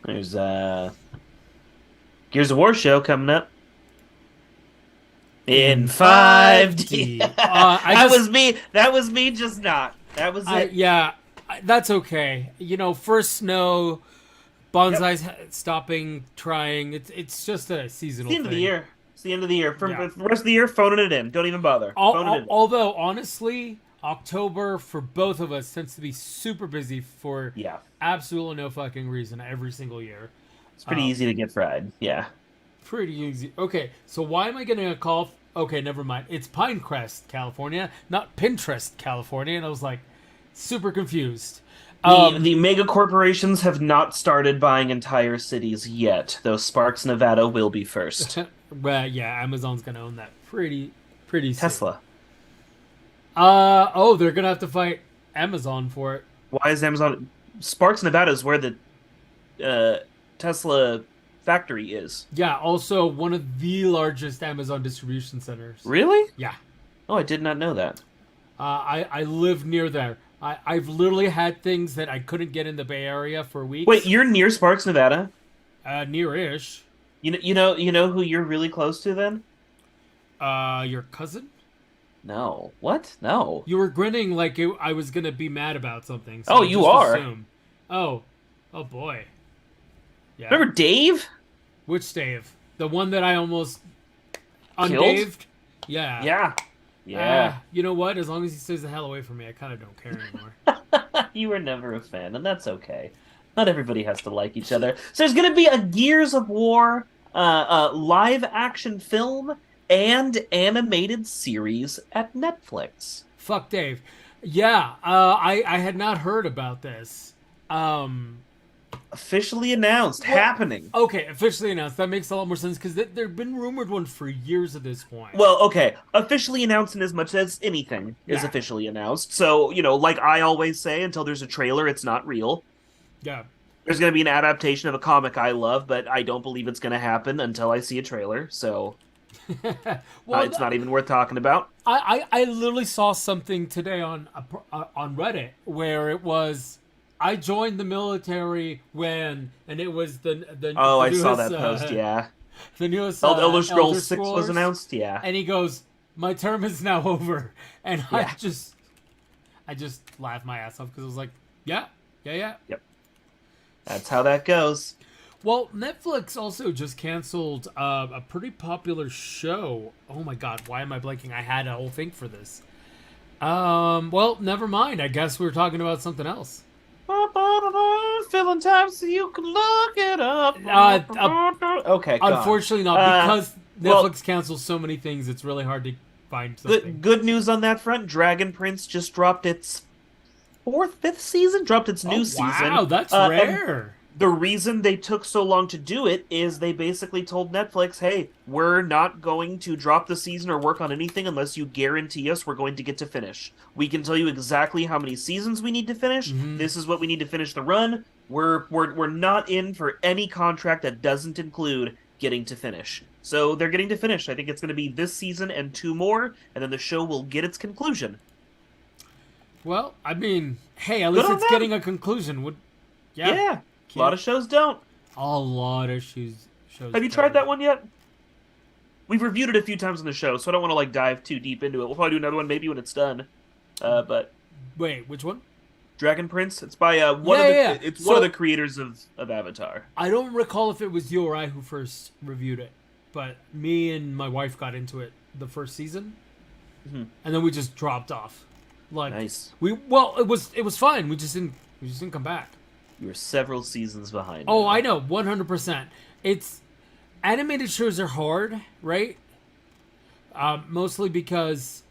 There's Gears of War show coming up in In 5D. 5D. That was me. That was me just not. That was it. Yeah, that's okay. You know, first snow, Yep. bonsai's stopping trying. It's just a It's seasonal the end of the thing. year. It's the end of the year. For Yeah. the rest of the year, phoning it in. Don't even bother. Phone it in. Although honestly, October for both of us tends to be super busy for Yeah. absolutely no fucking reason every single year. It's pretty Um, easy to get fried. Yeah. Pretty easy. Okay, so why am I getting a call? Okay, never mind. It's Pinecrest, California, not Pinterest, California. And I was like, super confused. Um, The mega corporations have not started buying entire cities yet, though Sparks, Nevada will be first. well, yeah, Amazon's gonna own that pretty soon. Tesla. Oh, they're gonna have to fight Amazon for it. Why is Amazon Sparks, Nevada is where the uh, Tesla factory is. Yeah, also one of the largest Amazon distribution centers. Really? Yeah, Oh, I did not know that. I live near there. I've literally had things that I couldn't get in the Bay Area for Wait, weeks. you're near Sparks, Nevada? Near-ish. You know who you're really close to then? Your cousin? No. What? No. You were grinning like I was gonna be mad about something, so Oh, I you just are. assumed. Oh, oh boy. Yeah. Remember Dave? Which Dave? The one that I almost Killed? undaved? Yeah. Yeah. Yeah. You know what? As long as he stays the hell away from me, I kind of don't care anymore. You were never a fan, and that's okay. Not everybody has to like each other. So there's going to be a Gears of War live action film and animated series at Netflix. Fuck Dave. Yeah. I had not heard about this. Um. Officially announced, Well, happening. okay, officially announced. That makes a lot more sense because there've been rumored one for years at this point. Well, okay, officially announced in as much as anything is Yeah. officially announced. So, like I always say, until there's a trailer, it's not real. Yeah. There's going to be an adaptation of a comic I love, but I don't believe it's going to happen until I see a trailer. So, well, it's not even worth talking about. I literally saw something today on Reddit where it was I joined the military when and it was Oh, the I saw newest that post. Yeah. the newest Elder Elder Scrolls 6 was Scrolls, announced. Yeah. and he goes, "My term is now over," and Yeah. I just laughed my ass off because I was like, "Yeah, yeah, yeah." Yep. That's how that goes. Well, Netflix also just canceled a pretty popular show. Oh my god, why am I blanking? I had a whole thing for this. Well, never mind. I guess we were talking about something else. Filling time so you can look it up. Okay, gone. Unfortunately, not because Well, Netflix cancels so many things. It's really hard to find good something. good news on that front. Dragon Prince just dropped its fifth season, dropped its Oh new wow, season. that's And rare. the reason they took so long to do it is they basically told Netflix, "Hey, we're not going to drop the season or work on anything unless you guarantee us we're going to get to finish. We can tell you exactly how many seasons we need to finish. Hmm. This is what we need to finish the run. We're not in for any contract that doesn't include getting to finish." So they're getting to finish. I think it's going to be this season and two more, and then the show will get its conclusion. Well, I mean, hey, at Good least on it's getting them. a conclusion. Would yeah, Yeah, a lot can't of shows don't. a lot of shows Have you tried don't. that one yet? We've reviewed it a few times on the show, so I don't want to dive too deep into it. We'll probably do another one maybe when it's done. But Wait, which one? Dragon Prince, it's by one Yeah, of the yeah, yeah. it's one of So the creators of Avatar. I don't recall if it was you or I who first reviewed it, but me and my wife got into it the first season, Mhm. and then we just dropped off. Like Nice. it was fine. We just didn't come back. You were several seasons behind Oh, now. I know, 100%. It's animated shows are hard, right? Mostly because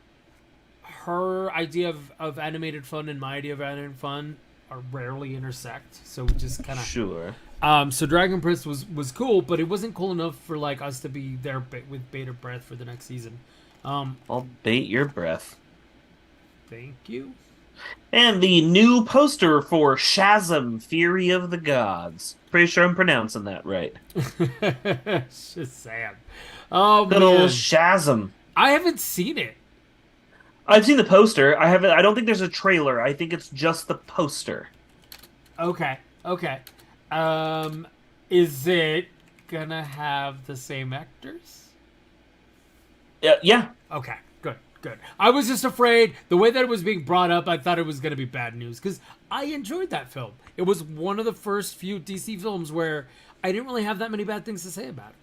her idea of animated fun and my idea of animated fun are rarely intersect. So we just kind of Sure. So Dragon Prince was cool, but it wasn't cool enough for like us to be there with bated breath for the next season. I'll bait your breath. Thank you. And the new poster for Shazam: Fury of the Gods. Pretty sure I'm pronouncing that right. Shazam. Oh Good old man, Shazam. I haven't seen it. I've seen the poster. I haven't. I don't think there's a trailer. I think it's just the poster. Okay, okay. Um, Is it gonna have the same actors? Yeah. Okay, good, good. I was just afraid the way that it was being brought up. I thought it was gonna be bad news because I enjoyed that film. It was one of the first few DC films where I didn't really have that many bad things to say about it.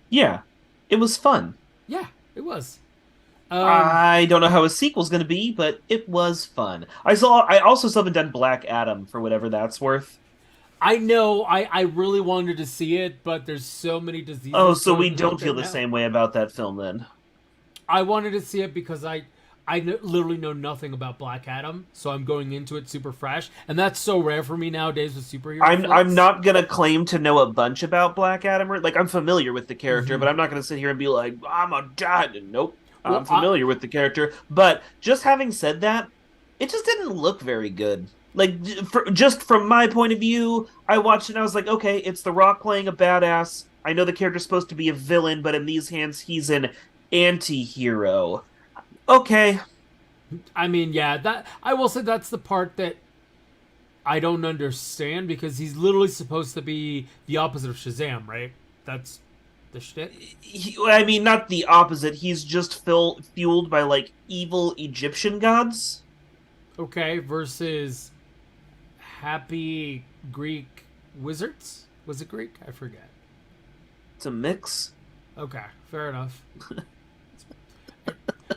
Yeah. It was fun. Yeah, it was. I don't know how a sequel's going to be, but it was fun. I also still haven't done Black Adam for whatever that's worth. I know I really wanted to see it, but there's so many diseases. Oh, so we going don't out feel there the now. same way about that film then. I wanted to see it because literally know nothing about Black Adam, so I'm going into it super fresh, and that's so rare for me nowadays with superhero I'm flicks. not gonna claim to know a bunch about Black Adam. Like I'm familiar with the character, Mhm. but I'm not gonna sit here and be like, I'm a dad. Nope, Well, I'm familiar with the character. But just having said that, it just didn't look very good. Like just from my point of view, I watched it and I was like, okay, it's The Rock playing a badass. I know the character's supposed to be a villain, but in these hands, he's an anti-hero. Okay, I mean, yeah, that I will say that's the part that I don't understand because he's literally supposed to be the opposite of Shazam, right? That's the shit. I mean, not the opposite. He's just fueled by like evil Egyptian gods. Okay, versus happy Greek wizards. Was it Greek? I forget. It's a mix. Okay, fair enough.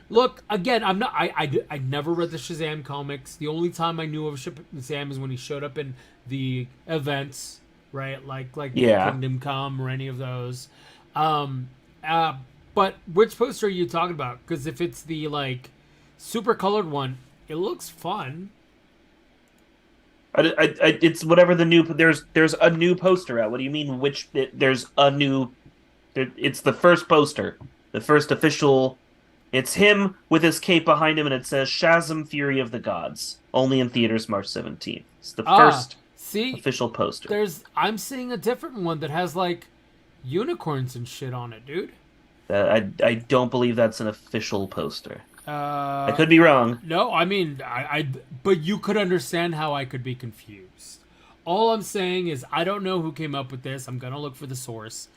Look, again, I'm not. I never read the Shazam comics. The only time I knew of Shazam is when he showed up in the events, right? Like Yeah. Kingdom Come or any of those. Um, uh, but which poster are you talking about? Because if it's the like super colored one, it looks fun. It's whatever the new. There's a new poster out. What do you mean? There's a new? It's the first poster, the first official. It's him with his cape behind him, and it says Shazam: Fury of the Gods. Only in theaters March 17th. It's the first See, official poster. I'm seeing a different one that has like unicorns and shit on it, dude. I don't believe that's an official poster. I Uh, could be wrong. No, I mean, but you could understand how I could be confused. All I'm saying is, I don't know who came up with this. I'm gonna look for the source,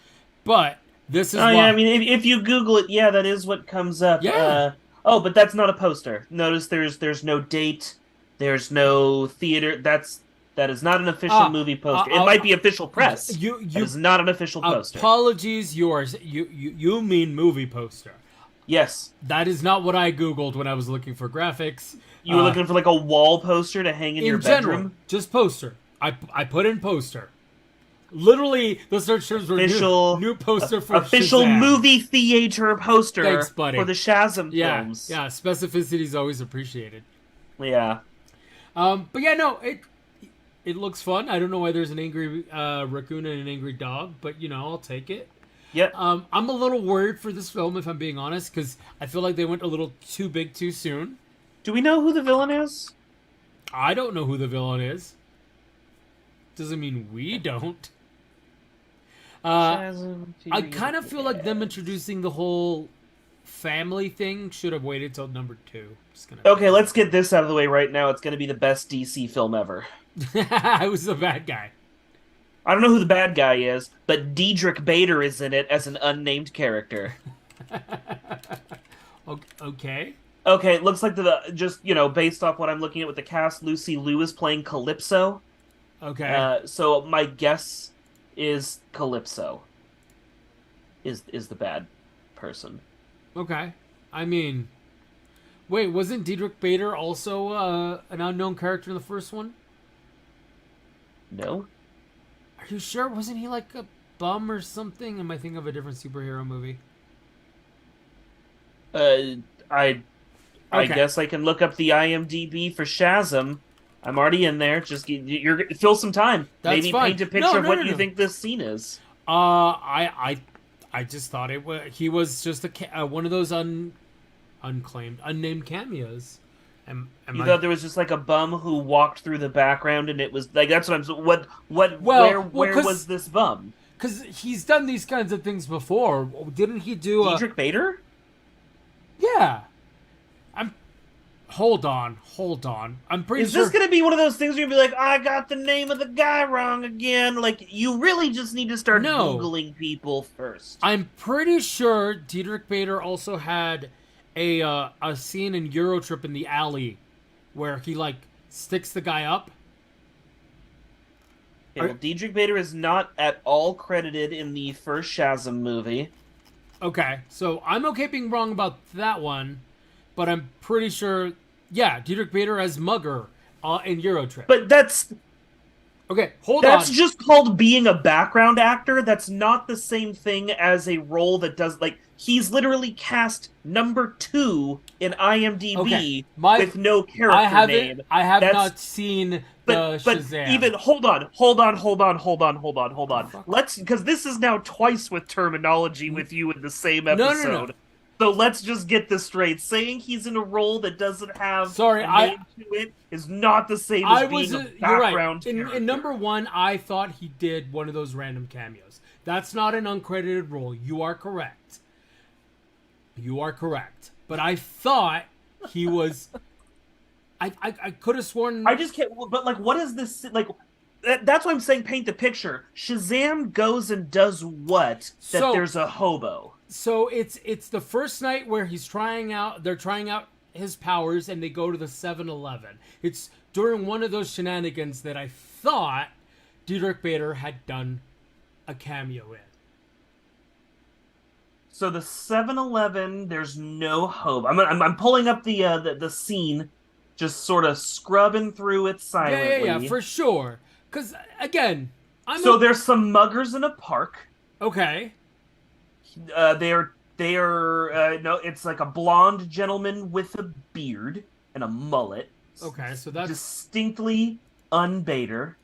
but this is Oh why. yeah, I mean, if you Google it, yeah, that is what comes up. Yeah. Oh, but that's not a poster. Notice there's no date, there's no theater. That is not an official movie poster. It might be official press. You That is not an official poster. apologies, yours. You mean movie poster? Yes, That is not what I googled when I was looking for graphics. you were looking for like a wall poster to hang in your general, bedroom. just poster. I put in poster. Literally, the search terms were Official new poster for official Shazam. movie theater poster Thanks, buddy. for the Shazam Yeah, films. yeah. Specificity is always appreciated. Yeah. But yeah, no, it looks fun. I don't know why there's an angry raccoon and an angry dog, but you know, I'll take it. Yep. I'm a little worried for this film, if I'm being honest, because I feel like they went a little too big too soon. Do we know who the villain is? I don't know who the villain is. Doesn't mean we don't. Shazam, I Fury kind of the feel like them Gods. introducing the whole family thing should have waited till number 2. Just gonna. Okay, let's get this out of the way right now. It's going to be the best DC film ever. I was the bad guy. I don't know who the bad guy is, but Diedrich Bader is in it as an unnamed character. Okay. Okay, it looks like just, based off what I'm looking at with the cast, Lucy Liu is playing Calypso. Okay. So my guess is Calypso is the bad person. Okay. I mean, wait, wasn't Diedrich Bader also an unknown character in the first one? No? Are you sure? Wasn't he like a bum or something? Am I thinking of a different superhero movie? I Okay. guess I can look up the IMDb for Shazam. I'm already in there. Just fill some time. That's Maybe fine. paint a picture No, of no, what no, you no. think this scene is. I just thought he was just one of those unnamed cameos. Am You I? thought there was just like a bum who walked through the background, and it was like that's what I'm. What? Well, Where 'cause- was this bum? Because he's done these kinds of things before. Didn't he do a? Diedrich Bader? Yeah. I'm. hold on. I'm pretty Is sure. this going to be one of those things where you'll be like, I got the name of the guy wrong again? Like, you really just need to start No. Googling people first. I'm pretty sure Diedrich Bader also had a scene in Eurotrip in the alley where he like sticks the guy up. Okay, well, Diedrich Bader is not at all credited in the first Shazam movie. Okay, so I'm okay being wrong about that one, but I'm pretty sure, yeah, Diedrich Bader as Mugger in Eurotrip. But that's Okay, hold That's on. just called being a background actor. That's not the same thing as a role that does like he's literally cast number 2 in IMDb Okay, with no character name. I have That's not seen the but Shazam. even hold on. Let's because this is now twice with terminology with you in the same episode. No. So let's just get this straight. Saying he's in a role that doesn't have Sorry, a name to it is not the same as being a you're background right. character. In number 1, I thought he did one of those random cameos. That's not an uncredited role. You are correct. But I thought he was. I could have sworn. I just can't. But like, what is this like? That's why I'm saying paint the picture. Shazam goes and does what? That So- there's a hobo. So it's the first night where they're trying out his powers, and they go to the 7-Eleven. It's during one of those shenanigans that I thought Diedrich Bader had done a cameo in. So the 7-Eleven, there's no hobo. I'm pulling up the scene, just sort of scrubbing through it silently. Yeah, for sure. Because again, So there's some muggers in a park. okay. They are no, it's like a blonde gentleman with a beard and a mullet. Okay, so that's Distinctly un-Bader.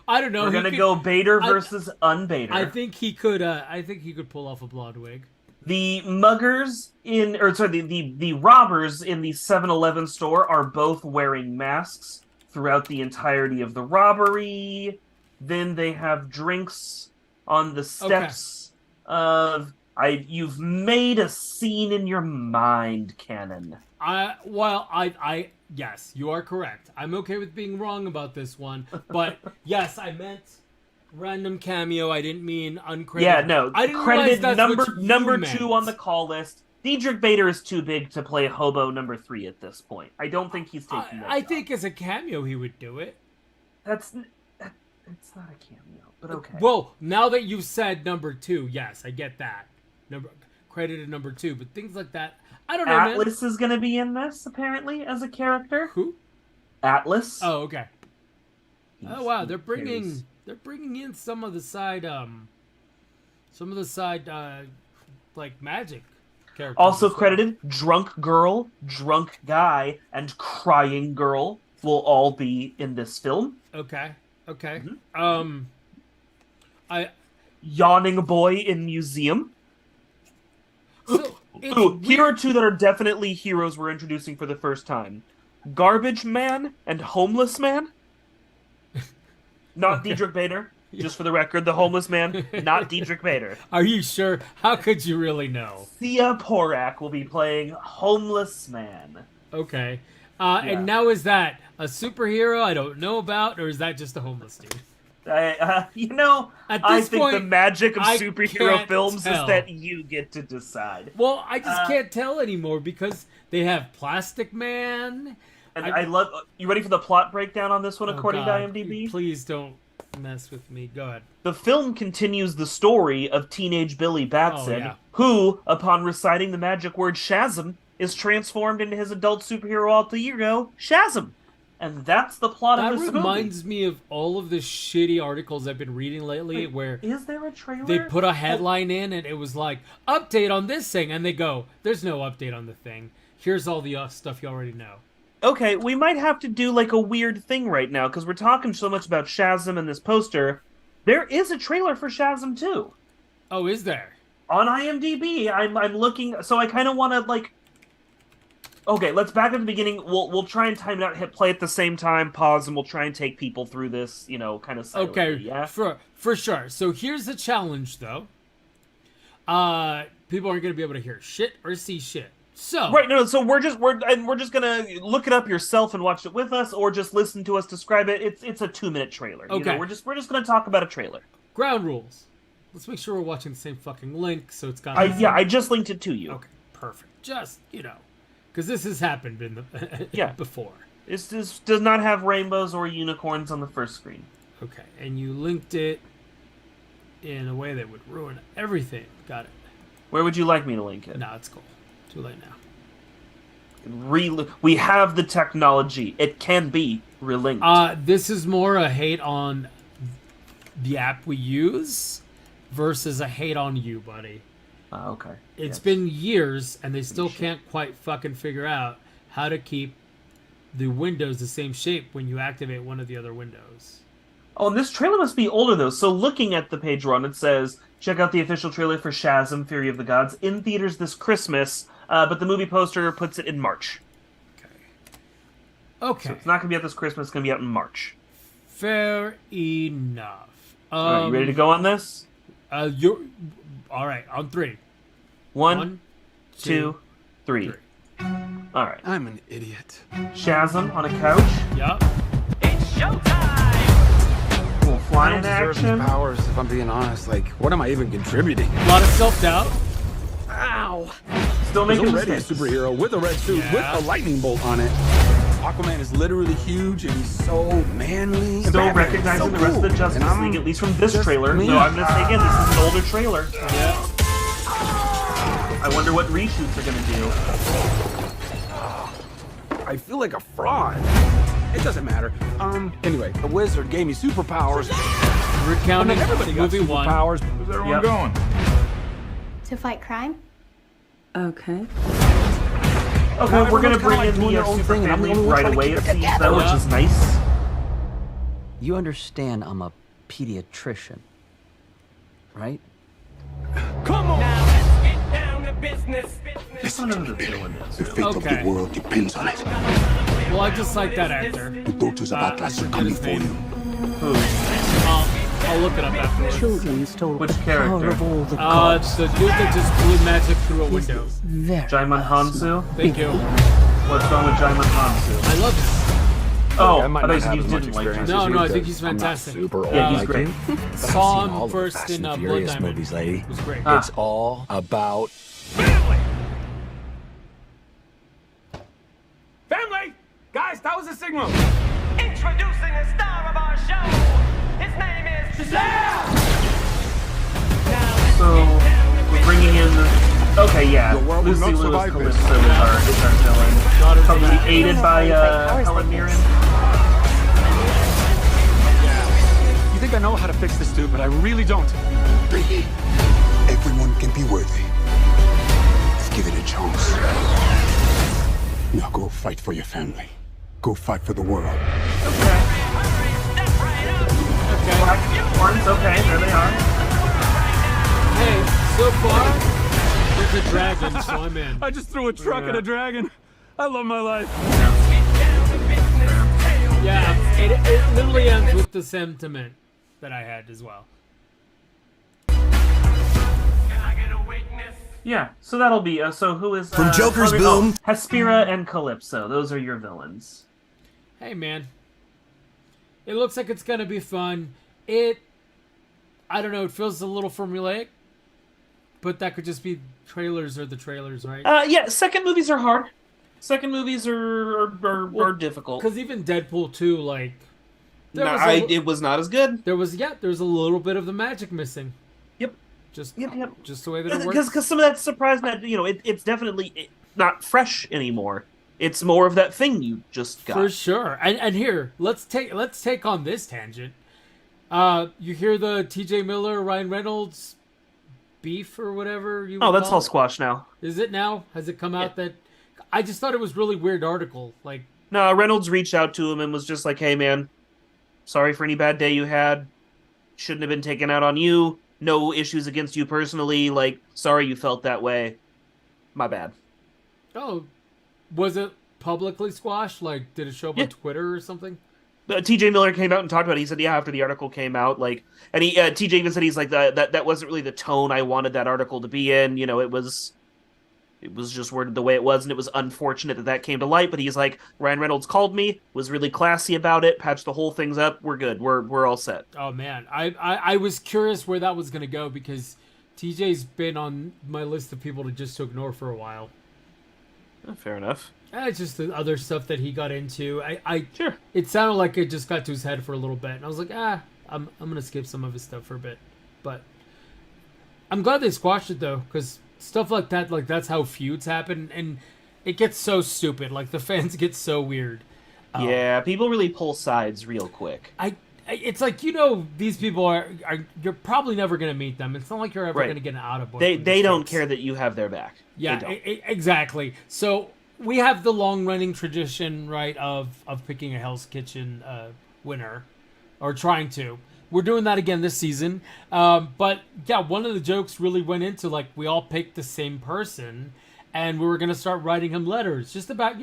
I don't know. We're gonna go Bader versus un-Bader. I think he could. I think he could pull off a blonde wig. The muggers the robbers in the 7-Eleven store are both wearing masks throughout the entirety of the robbery. Then they have drinks on the steps of you've made a scene in your mind, Canon. Yes, you are correct. I'm okay with being wrong about this one, but yes, I meant random cameo. I didn't mean uncredited. Yeah, no. I didn't credited realize that's what you number meant. 2 on the call list. Diedrich Bader is too big to play hobo number 3 at this point. I don't think he's taking that. I think as a cameo he would do it. It's not a cameo, but okay. Well, now that you've said number 2, yes, I get that. Credited number 2, but things like that, I don't know, man. Atlas is going to be in this apparently as a character. Who? Atlas. Oh, okay. Oh wow, they're carries- bringing in some of the side like magic characters. Also as well. credited Drunk Girl, Drunk Guy, and Crying Girl will all be in this film. Okay. Mm-hmm. I Yawning Boy in Museum. so it's Ooh, here weird. are 2 that are definitely heroes we're introducing for the first time. Garbage Man and Homeless Man. Not Diedrich Bader. Just for the record, the Homeless Man, not Diedrich Bader. Are you sure? How could you really know? Thea Porak will be playing Homeless Man. Okay. Yeah. And now is that a superhero I don't know about, or is that just a homeless dude? At At this think point, the magic of I superhero can't films tell. is that you get to decide. Well, I just can't tell anymore because they have Plastic Man. And I love. You ready for the plot breakdown on this one, Oh, according God. to IMDb? Please don't mess with me. Go ahead. The film continues the story of teenage Billy Batson, yeah. who, upon reciting the magic word Shazam, is transformed into his adult superhero alter ego, Shazam. And that's the plot That of this reminds me of all of the shitty articles I've been reading lately where movie. Is there a trailer? they put a headline in and it was like, update on this thing. And they go, there's no update on the thing. Here's all the stuff you already know. Okay, we might have to do like a weird thing right now, because we're talking so much about Shazam in this poster. There is a trailer for Shazam 2. Oh, is there? On IMDb. I'm looking, so I kind of want to like... Okay, let's back at the beginning. We'll try and time it out, hit play at the same time, pause, and we'll try and take people through this, kind of silently, Okay, yeah? for sure. So here's the challenge, though. People aren't going to be able to hear shit or see shit. So Right, no, so we're just gonna look it up yourself and watch it with us, or just listen to us describe it. It's a 2-minute trailer. You know, Okay. we're just gonna talk about a trailer. ground rules. Let's make sure we're watching the same fucking link, so it's got. I just linked it to you. Okay, perfect. Just because this has happened in the Yeah. before. This does not have rainbows or unicorns on the first screen. Okay, and you linked it in a way that would ruin everything. Got it. Where would you like me to link it? No, it's cool. Too late now. We have the technology. It can be relinked. This is more a hate on the app we use versus a hate on you, buddy. Okay. It's Yes. been years, and they still can't quite fucking figure out how to keep the windows the same shape when you activate one of the other windows. Oh, and this trailer must be older, though. So looking at the page we're on, it says, check out the official trailer for Shazam! Fury of the Gods in theaters this Christmas, but the movie poster puts it in March. Okay. So it's not going to be out this Christmas, it's going to be out in March. Fair enough. All right, you ready to go on this? You're all right on three. One, two, three. All right. I'm an idiot. Shazam on a couch. Yup. Cool I flying don't deserve action. these powers, if I'm being honest. Like, what am I even contributing? A lot of self-doubt. Ow! Still There's making already a mistakes. superhero with a red suit Yeah. with a lightning bolt on it. Aquaman is literally huge and he's so manly. And Still Batman is recognizing so the rest of the cool. Justice And I'm League, at least from this just trailer. me. Though I'm going to say again, this is an older trailer. Yeah. I wonder what reshoots are going to do. I feel like a fraud. It doesn't matter. Anyway, the wizard gave me superpowers. And Recounting then everybody got movie one. superpowers. Where's everyone Yep. going? To fight crime? Okay. Okay, we're going to everyone's bring kinda in like doing the their own super thing, and I'm the family only one right trying to away, keep it it seems, together. though, which Yeah. is nice. You understand I'm a pediatrician, right? Come on! This one is a villain. The fate of Okay. the world depends on it. Well, I just like that actor. The daughters of Atlas I are forget coming his for name. you. I'll look it up afterwards. Children stole Which the power character? of all the It's gods. the dude that just blew magic through a window. Very Jaimon Hansu? Thank you. What's wrong with Jaimon Hansu? I love him. Oh, I I might thought not you said have you as much didn't like him. experience No, as no, I you think do. he's I'm not fantastic. super old Yeah, he's like great. you. Saw seen him all the first Fast in and Blood Furious Diamond. movies, lady. It was great. Ah. It's all about Family! Guys, that was a signal! Introducing the star of our show. His name is Shazam! So, we're bringing in the... Okay, yeah. The world will Lucy not Lewis survive Calypso this. is our villain. Daughter Probably of aided by Helen Mirren. You think I know how to fix this dude, but I really don't. Everyone can be worthy. Give it a chance. Now go fight for your family. Go fight for the world. Okay. Black ones, okay, there they are. Hey, so far, there's a dragon, so I'm in. I just threw a truck at a dragon. I love my life. Yeah, it literally ends with the sentiment that I had as well. Yeah, so that'll be, so who is... From Joker's Boom. Hespera and Calypso, those are your villains. Hey, man. It looks like it's going to be fun. I don't know, it feels a little formulaic, but that could just be trailers or the trailers, right? Yeah, second movies are hard. Second movies are difficult. Because even Deadpool 2, like... It was not as good. There was a little bit of the magic missing. Yep. Just Yep. just the way that it works. Because some of that surprise, it's definitely not fresh anymore. It's more of that thing you just got. For sure. And here, let's take on this tangent. You hear the T.J. Miller, Ryan Reynolds beef or whatever you. Oh, would that's call all it? squashed now. Is it now? Has it come out that? I just thought it was really weird article. Like, No, Reynolds reached out to him and was just like, "Hey, man, sorry for any bad day you had. Shouldn't have been taken out on you. No issues against you personally. Like, sorry you felt that way. My bad." oh, was it publicly squashed? Like, did it show up Yeah. on Twitter or something? T.J. Miller came out and talked about it. He said, "Yeah, after the article came out, like," and he T.J. even said he's like that wasn't really the tone I wanted that article to be in. You know, it was it was just worded the way it was, and it was unfortunate that that came to light. But he's like, Ryan Reynolds called me, was really classy about it, patched the whole things up. We're good. We're all set. Oh man, I was curious where that was gonna go because TJ's been on my list of people to ignore for a while. Fair enough. It's just the other stuff that he got into. Sure. It sounded like it just got to his head for a little bit, and I was like, I'm gonna skip some of his stuff for a bit. But I'm glad they squashed it though, because stuff like that, like that's how feuds happen, and it gets so stupid. Like the fans get so weird. Yeah, people really pull sides real quick. It's like, these people are you're probably never gonna meet them. It's not like you're ever Right. gonna get an out of book. They don't care that you have their back. Yeah, They don't. exactly. So we have the long running tradition, right, of picking a Hell's Kitchen winner, or trying to. We're doing that again this season. But yeah, one of the jokes really went into like we all picked the same person, and we were gonna start writing him letters just about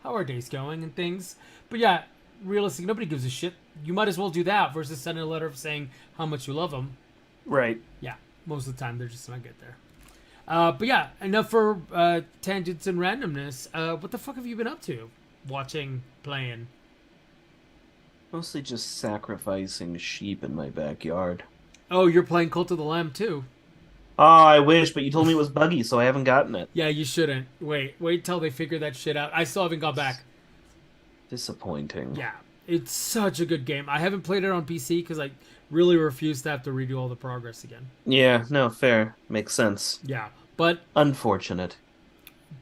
how our day's going and things. But yeah, realistically, nobody gives a shit. You might as well do that versus sending a letter saying how much you love them. Right. Yeah, most of the time they're just not get there. But yeah, enough for tangents and randomness. What the fuck have you been up to? Watching, playing. Mostly just sacrificing sheep in my backyard. Oh, you're playing Cult of the Lamb too. Oh, I wish, but you told me it was buggy, so I haven't gotten it. Yeah, you shouldn't. Wait till they figure that shit out. I still haven't got back. Disappointing. Yeah, it's such a good game. I haven't played it on PC because I really refuse to have to redo all the progress again. Yeah, no, fair. Makes sense. Yeah, but Unfortunate.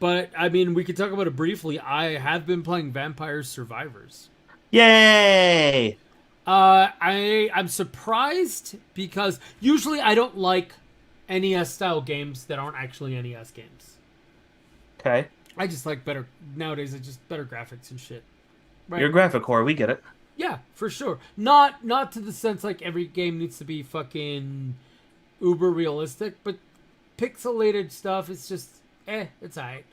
I mean, we could talk about it briefly. I have been playing Vampire Survivors. Yay! I'm surprised because usually I don't like NES style games that aren't actually NES games. Okay. I just like better nowadays. It's just better graphics and shit. Right? You're graphic core, we get it. Yeah, for sure. Not to the sense like every game needs to be fucking uber realistic, but pixelated stuff. It's just it's alright.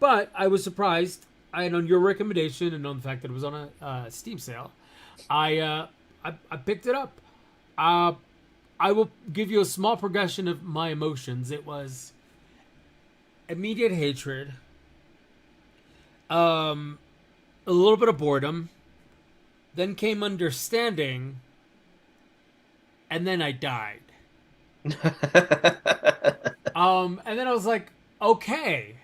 But I was surprised. And on your recommendation and on the fact that it was on a Steam sale, I picked it up. I will give you a small progression of my emotions. It was immediate hatred, a little bit of boredom, then came understanding, and then I died. And then I was like, okay,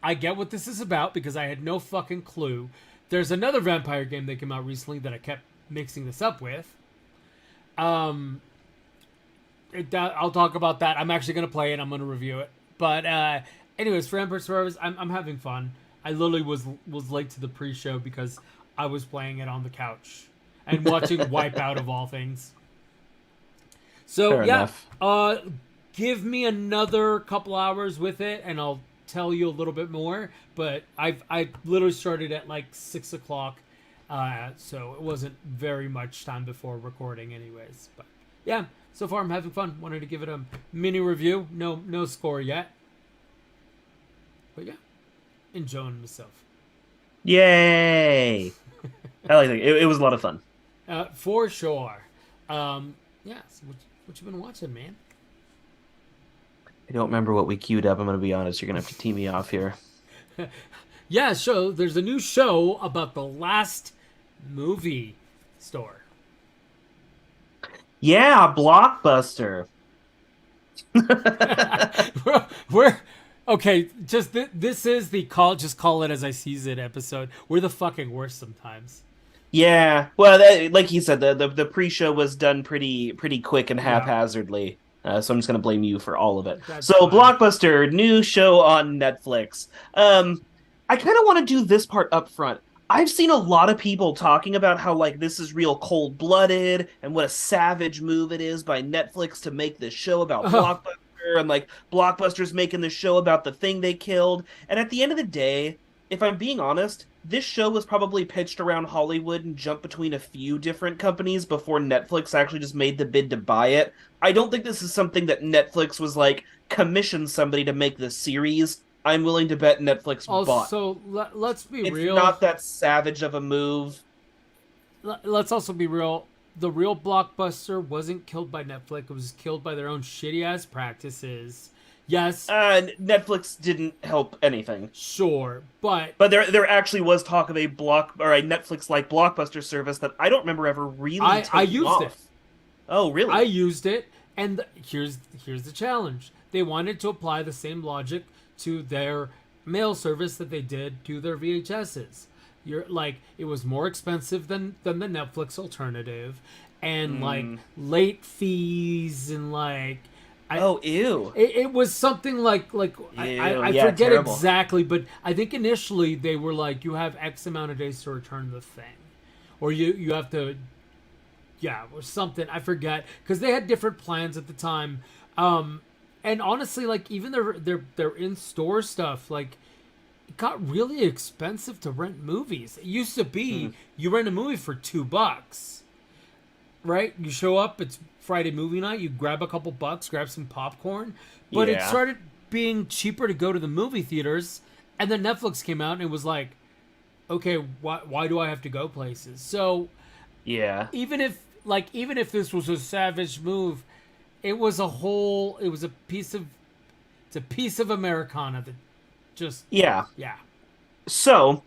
I get what this is about because I had no fucking clue. There's another vampire game that came out recently that I kept mixing this up with. I'll talk about that. I'm actually going to play it. I'm going to review it. But anyways, for Vampire Survivors, I'm having fun. I literally was late to the pre-show because I was playing it on the couch and watching Wipeout of all things. So Fair enough. Give me another couple hours with it, and I'll tell you a little bit more. But I literally started at like 6 o'clock, so it wasn't very much time before recording, anyways. But yeah, so far I'm having fun. Wanted to give it a mini review. No score yet, but yeah, enjoying myself. Yay! I like it. It was a lot of fun. For sure. Yeah. So what you been watching, man? I don't remember what we queued up. I'm going to be honest. You're going to have to tee me off here. Yeah, so there's a new show about the last movie store. Yeah, Blockbuster. we're okay. Just this is the just call it as I sees it episode. We're the fucking worst sometimes. Yeah. Well, like he said, the pre-show was done pretty quick and haphazardly. So I'm just going to blame you for all of it. That's so fine. Blockbuster, new show on Netflix. I kind of want to do this part up front. I've seen a lot of people talking about how like this is real cold-blooded and what a savage move it is by Netflix to make this show about Blockbuster, and like Blockbuster's making this show about the thing they killed. And at the end of the day, if I'm being honest, this show was probably pitched around Hollywood and jumped between a few different companies before Netflix actually just made the bid to buy it. I don't think this is something that Netflix was like, commission somebody to make this series. I'm willing to bet Netflix bought. Also, let's be It's real. not that savage of a move. Let's also be real. The real Blockbuster wasn't killed by Netflix. It was killed by their own shitty ass practices. Yes, Netflix didn't help anything. sure, but But there actually was talk of a Netflix-like blockbuster service that I don't remember ever really I taking used off. it. Oh, really? I used it, and here's the challenge. They wanted to apply the same logic to their mail service that they did to their VHSs. You're like, it was more expensive than the Netflix alternative, and like late fees and like. Oh, ew. It was something like I yeah, forget terrible. exactly, but I think initially they were like, you have X amount of days to return the thing, or you have to, yeah, or something. I forget, because they had different plans at the time. And honestly, like even their in store stuff, like it got really expensive to rent movies. It used to be you rent a movie for $2. Right? You show up, it's Friday movie night, you grab a couple bucks, grab some popcorn. But it Yeah. started being cheaper to go to the movie theaters, and then Netflix came out and it was like, okay, why do I have to go places? So Yeah. even if this was a savage move, it was a piece of Americana that just Yeah. yeah. So,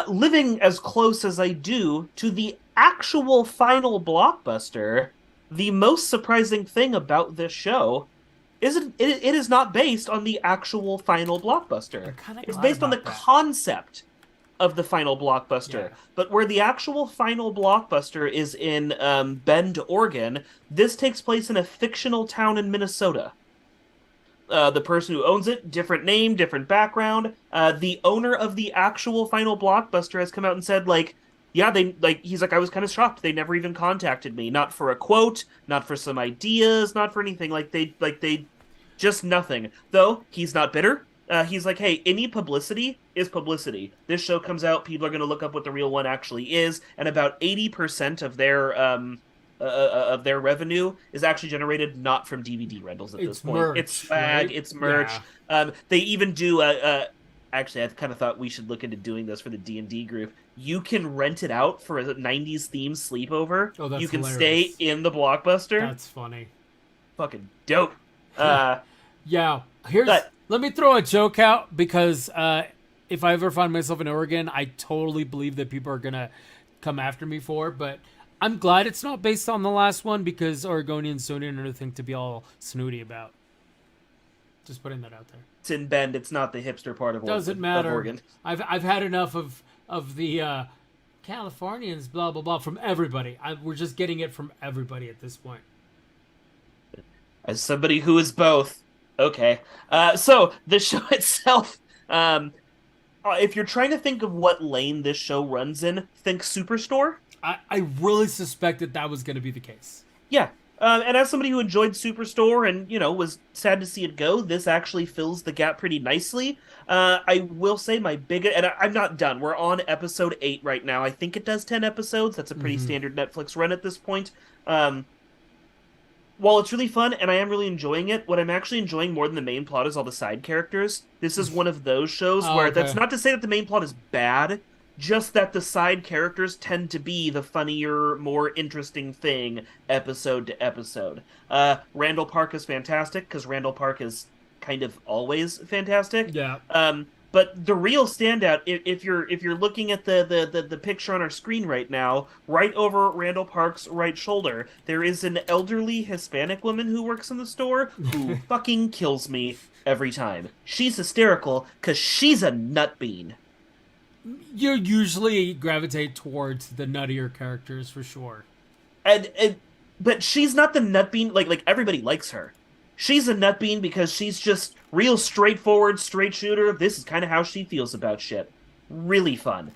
living as close as I do to the actual final blockbuster, the most surprising thing about this show is it is not based on the actual final blockbuster. kinda It's glad based on the about that. concept of the final blockbuster. Yeah. But where the actual final blockbuster is in Bend, Oregon, this takes place in a fictional town in Minnesota. The person who owns it, different name, different background. The owner of the actual final blockbuster has come out and said, like, yeah, he's like, I was kind of shocked. They never even contacted me. Not for a quote, not for some ideas, not for anything. They just nothing. Though, he's not bitter. He's like, hey, any publicity is publicity. This show comes out, people are going to look up what the real one actually is, and about 80% of their revenue is actually generated not from DVD rentals at this point. Merch, It's swag, right? it's merch. Yeah. They even do actually, I kind of thought we should look into doing this for the D&D group. You can rent it out for a 90s themed sleepover. Oh, that's you can hilarious. stay in the blockbuster. That's funny. Fucking dope. Yeah, But- let me throw a joke out, because if I ever find myself in Oregon, I totally believe that people are gonna come after me for. But I'm glad it's not based on the last one, because Oregonians don't need anything to be all snooty about. Just putting that out there. It's in Bend. It's not the hipster part of Doesn't of matter. Oregon. I've had enough of the Californians, blah blah blah, from everybody. We're just getting it from everybody at this point. As somebody who is both. Okay. So the show itself, if you're trying to think of what lane this show runs in, think Superstore. I really suspected that was going to be the case. Yeah. And as somebody who enjoyed Superstore and, was sad to see it go, this actually fills the gap pretty nicely. I will say I'm not done. We're on episode 8 right now. I think it does 10 episodes. That's a pretty standard Netflix run at this point. While it's really fun and I am really enjoying it, what I'm actually enjoying more than the main plot is all the side characters. This is one of those shows where okay. that's not to say that the main plot is bad, just that the side characters tend to be the funnier, more interesting thing episode to episode. Randall Park is fantastic because Randall Park is kind of always fantastic. Yeah. But the real standout, if you're looking at the picture on our screen right now, right over Randall Park's right shoulder, there is an elderly Hispanic woman who works in the store who fucking kills me every time. She's hysterical because she's a nutbean. You usually gravitate towards the nuttier characters for sure. But she's not the nutbean. Like everybody likes her. She's a nutbean because she's just real straightforward, straight shooter. This is kind of how she feels about shit. Really fun.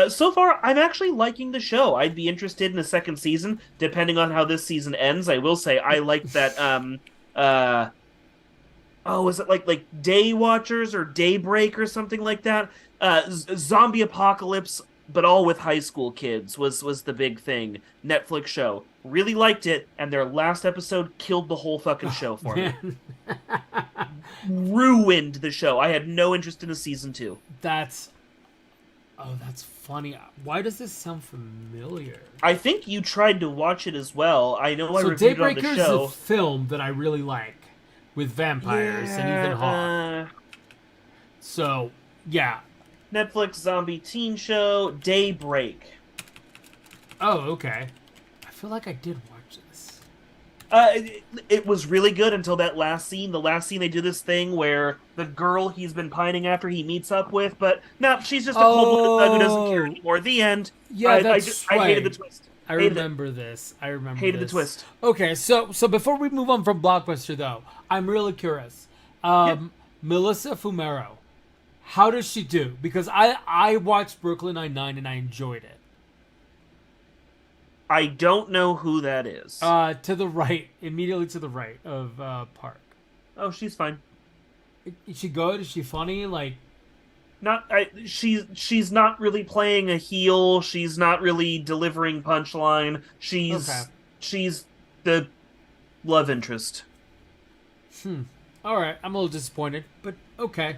So far, I'm actually liking the show. I'd be interested in a second season, depending on how this season ends. I will say I liked that. Was it like Day Watchers or Daybreak or something like that? Zombie apocalypse, but all with high school kids was the big thing. Netflix show. Really liked it, and their last episode killed the whole fucking show for me. Ruined the show. I had no interest in a season 2. That's funny. Why does this sound familiar? I think you tried to watch it as well. I know I So reviewed it on the Daybreaker is show. a film that I really like. with vampires and Ethan Hawke. So, yeah. Netflix zombie teen show Daybreak. Oh, okay. I feel like I did watch this. It was really good until that last scene. The last scene, they do this thing where the girl he's been pining after he meets up with, but no, she's just a cold-blooded thug who doesn't care anymore. The end. Yeah, that's right. I hated the twist. I remember this. I remember Hated this. the twist. Okay, so before we move on from Blockbuster, though, I'm really curious. Melissa Fumero, how does she do? Because I watched Brooklyn Nine-Nine and I enjoyed it. I don't know who that is. To the right, immediately to the right of Park. Oh, she's fine. Is she good? Is she funny? Like, she's not really playing a heel. She's not really delivering punchline. She's the love interest. All right, I'm a little disappointed, but okay.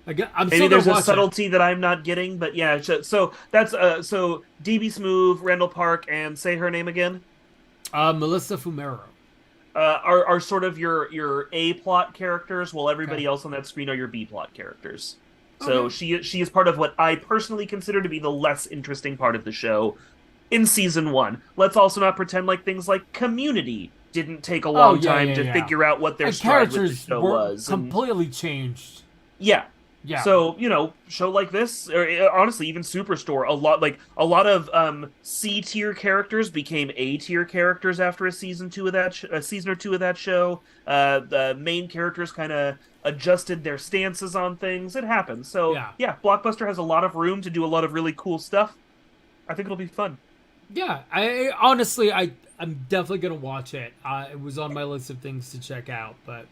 I'm Maybe still there's gonna a watch subtlety that I'm not getting, but yeah. So that's so DB Smoove, Randall Park, and say her name again. Melissa Fumero. Are sort of your A plot characters, while everybody else on that screen are your B plot characters. So she is part of what I personally consider to be the less interesting part of the show in season 1. Let's also not pretend like things like Community didn't take a long time to figure out what their stride with the show was. Completely changed. Yeah. Yeah. So, show like this, or honestly, even Superstore, a lot of C tier characters became A tier characters after a season or two of that show. The main characters kind of adjusted their stances on things. It happens. So, yeah, Blockbuster has a lot of room to do a lot of really cool stuff. I think it'll be fun. Yeah, I honestly, I'm definitely gonna watch it. It was on my list of things to check out, but.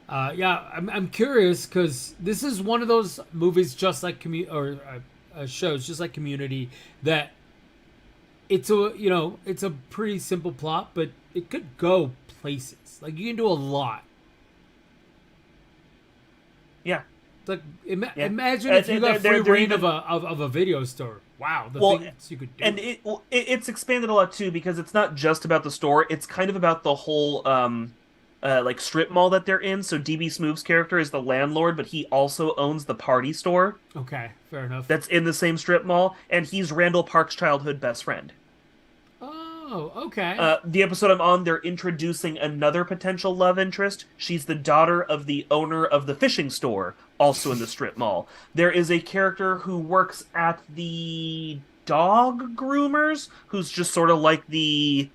I'm curious because this is one of those movies, just like shows, just like Community, that it's a pretty simple plot, but it could go places. Like, you can do a lot. Yeah. Like, imagine if you got free reign of a video store. Wow, things you could do. And it's expanded a lot too, because it's not just about the store. It's kind of about the whole like strip mall that they're in. So DB Smoove's character is the landlord, but he also owns the party store. Okay, fair enough. That's in the same strip mall, and he's Randall Park's childhood best friend. Oh, okay. The episode I'm on, they're introducing another potential love interest. She's the daughter of the owner of the fishing store, also in the strip mall. There is a character who works at the dog groomers, who's just sort of like the...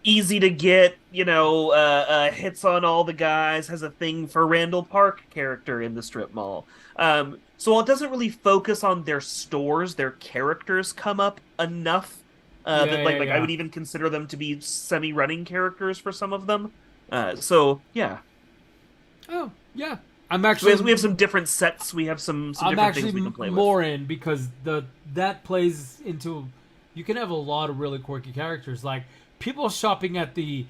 easy to get, hits on all the guys, has a thing for Randall Park character in the strip mall. So while it doesn't really focus on their stores, their characters come up enough I would even consider them to be semi-running characters for some of them. So yeah. Oh yeah, I'm actually. We have some different sets. We have some different things we can play with. I'm actually more in because that plays into. You can have a lot of really quirky characters. Like, people shopping at the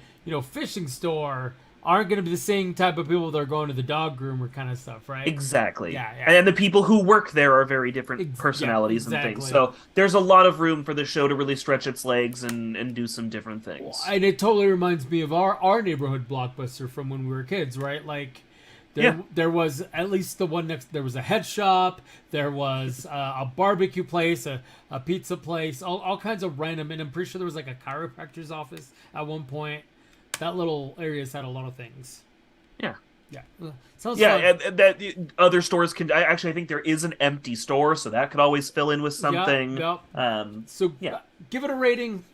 fishing store aren't going to be the same type of people that are going to the dog groomer kind of stuff, right? Exactly. Yeah. And the people who work there are very different personalities and things. So there's a lot of room for the show to really stretch its legs and do some different things. And it totally reminds me of our neighborhood Blockbuster from when we were kids, right? Like, there was at least the one next. There was a head shop. There was a barbecue place, a pizza place, all kinds of random. And I'm pretty sure there was like a chiropractor's office at one point. That little area's had a lot of things. Yeah. Yeah. Sounds fun. And that other stores can. I think there is an empty store, so that could always fill in with something. Yep. Give it a rating.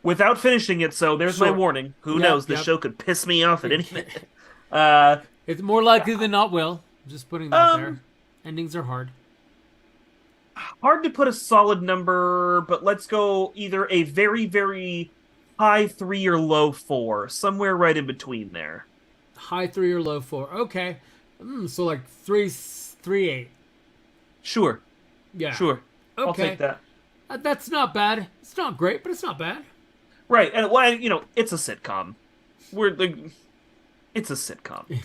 Without finishing it, so there's my warning. Who knows? This show could piss me off at any minute. It's more likely than not will. Just putting that out there. Endings are hard. Hard to put a solid number, but let's go either a very, very high 3 or low 4. Somewhere right in between there. High 3 or low 4. Okay. So like 3.8. Sure. Yeah. Sure. Okay. I'll take that. That's not bad. It's not great, but it's not bad. Right. And it's a sitcom. It's a sitcom.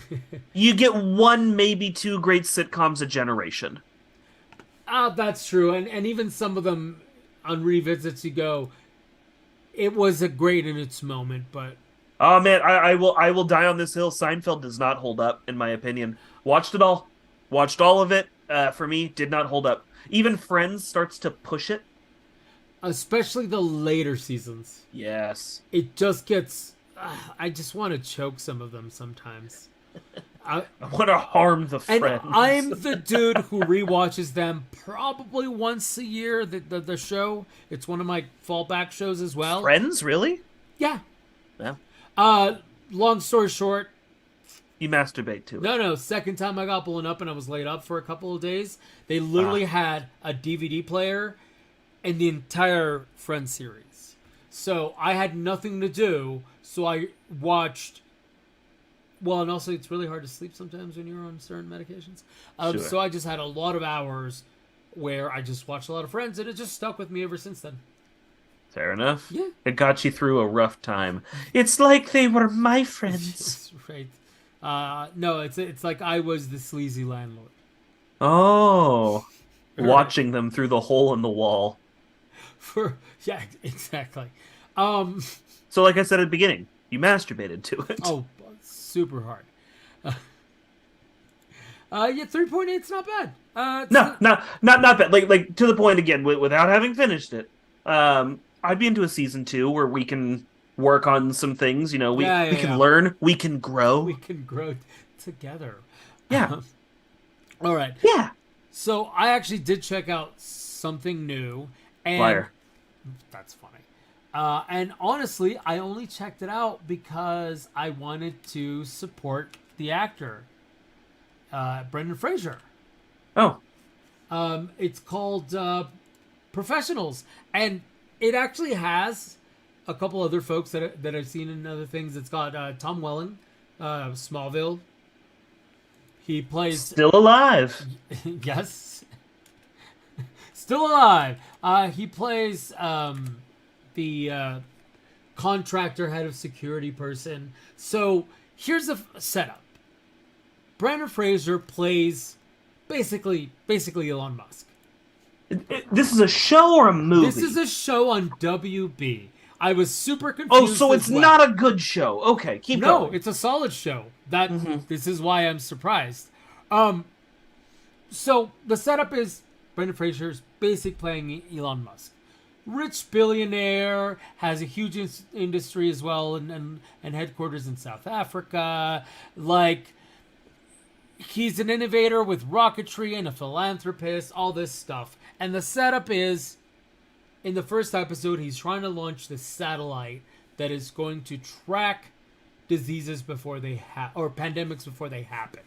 You get one, maybe two great sitcoms a generation. That's true. And even some of them on revisits, you go, it was a great in its moment, but Oh man, I will die on this hill. Seinfeld does not hold up, in my opinion. Watched it all. Watched all of it. For me, did not hold up. Even Friends starts to push it. Especially the later seasons. Yes. It just gets... I just want to choke some of them sometimes. I want to harm the And Friends. I'm the dude who rewatches them probably once a year, the show. It's one of my fallback shows as well. Friends, really? Yeah. Yeah. Long story short, You masturbate to it. no, second time I got blown up and I was laid up for a couple of days, they literally had a DVD player and the entire Friends series. So I had nothing to do, so I watched... Well, and also it's really hard to sleep sometimes when you're on certain medications. Sure. So I just had a lot of hours where I just watched a lot of Friends, and it just stuck with me ever since then. Fair enough. Yeah. It got you through a rough time. It's like they were my friends. That's right. No, it's like I was the sleazy landlord. Oh. Watching them through the hole in the wall. Yeah, exactly. So like I said at the beginning, you masturbated to it. Oh, super hard. Yeah, 3.8's not bad. No, not bad. Like to the point again, without having finished it. I'd be into a season 2 where we can work on some things. You know, we can learn, we can grow. We can grow together. Yeah. All right. Yeah. So I actually did check out something new. And Liar. That's funny. And honestly, I only checked it out because I wanted to support the actor, Brendan Fraser. Oh. It's called Professionals, and it actually has a couple other folks that I've seen in other things. It's got Tom Welling, Smallville. He plays Still alive. yes, still alive. He plays the contractor, head of security person. So here's a setup. Brendan Fraser plays basically Elon Musk. This is a show or a movie? This is a show on WB. I was super confused. Oh, so it's not a good show. Okay, keep going. No, it's a solid show. This is why I'm surprised. So the setup is Brendan Fraser's basic playing Elon Musk. Rich billionaire, has a huge industry as well, and headquarters in South Africa. Like, he's an innovator with rocketry and a philanthropist, all this stuff. And the setup is, in the first episode, he's trying to launch this satellite that is going to track diseases before they or pandemics before they happen.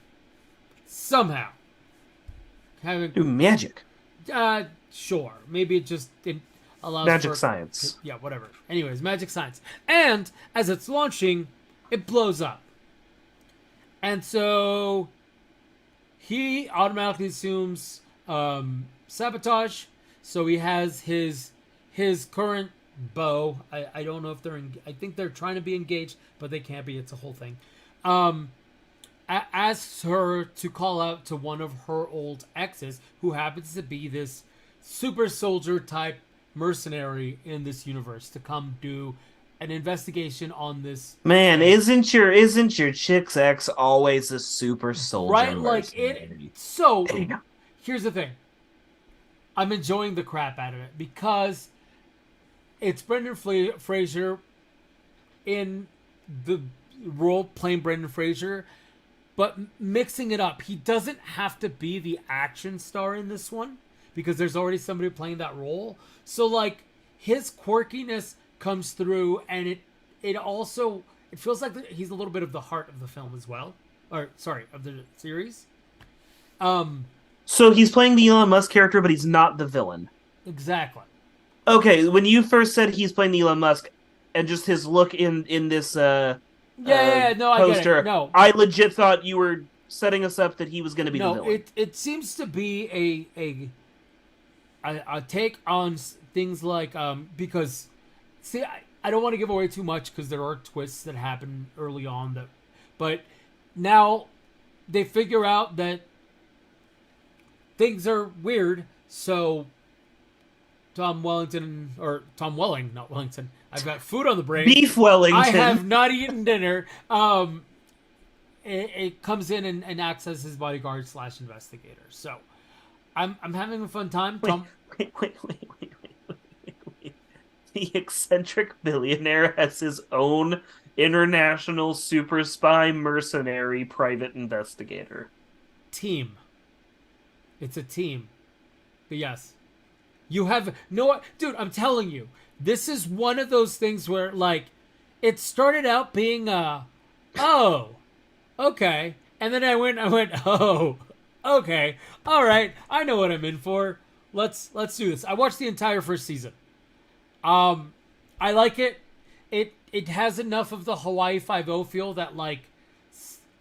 Somehow. Do magic. Sure. Maybe it just allows magic science. Yeah, whatever. Anyways, magic science. And as it's launching, it blows up. And so he automatically assumes sabotage. So he has his current beau. I don't know if they're I think they're trying to be engaged, but they can't be. It's a whole thing. Asks her to call out to one of her old exes, who happens to be this super soldier type mercenary in this universe, to come do an investigation on this. Man, isn't your chick's ex always a super soldier? Right, like it. So here's the thing. I'm enjoying the crap out of it because it's Brendan Fraser in the role playing Brendan Fraser, but mixing it up. He doesn't have to be the action star in this one because there's already somebody playing that role. So like his quirkiness comes through, and it also feels like he's a little bit of the heart of the film as well, or sorry, of the series. So he's playing the Elon Musk character, but he's not the villain. Exactly. Okay, when you first said he's playing the Elon Musk, and just his look in this no, poster, I get it. No, I legit thought you were setting us up that he was going to be the villain. It seems to be a take on things like because see, I don't want to give away too much because there are twists that happen early on but now they figure out that things are weird, so Tom Wellington, or Tom Welling, not Wellington. I've got food on the brain. Beef Wellington. I have not eaten dinner. It comes in and acts as his bodyguard / investigator. So I'm having a fun time. Tom, Wait. The eccentric billionaire has his own international super spy mercenary private investigator. team. It's a team. But yes. You have no, dude, I'm telling you, this is one of those things where, like, it started out being oh, okay. And then I went, oh, okay. All right. I know what I'm in for. Let's do this. I watched the entire first season. I like it. It has enough of the Hawaii Five-O feel, that, like,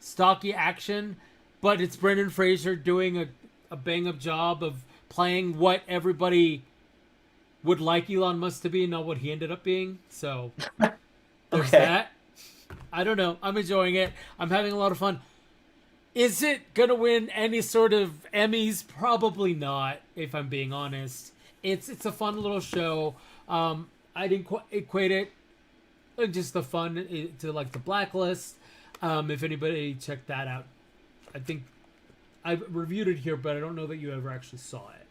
stocky action, but it's Brendan Fraser doing a bang-up job of playing what everybody would like Elon Musk to be, not what he ended up being. So there's that. I don't know. I'm enjoying it. I'm having a lot of fun. Is it going to win any sort of Emmys? Probably not, if I'm being honest. It's a fun little show. I didn't equate it just the fun to, like, The Blacklist. If anybody checked that out, I think I reviewed it here, but I don't know that you ever actually saw it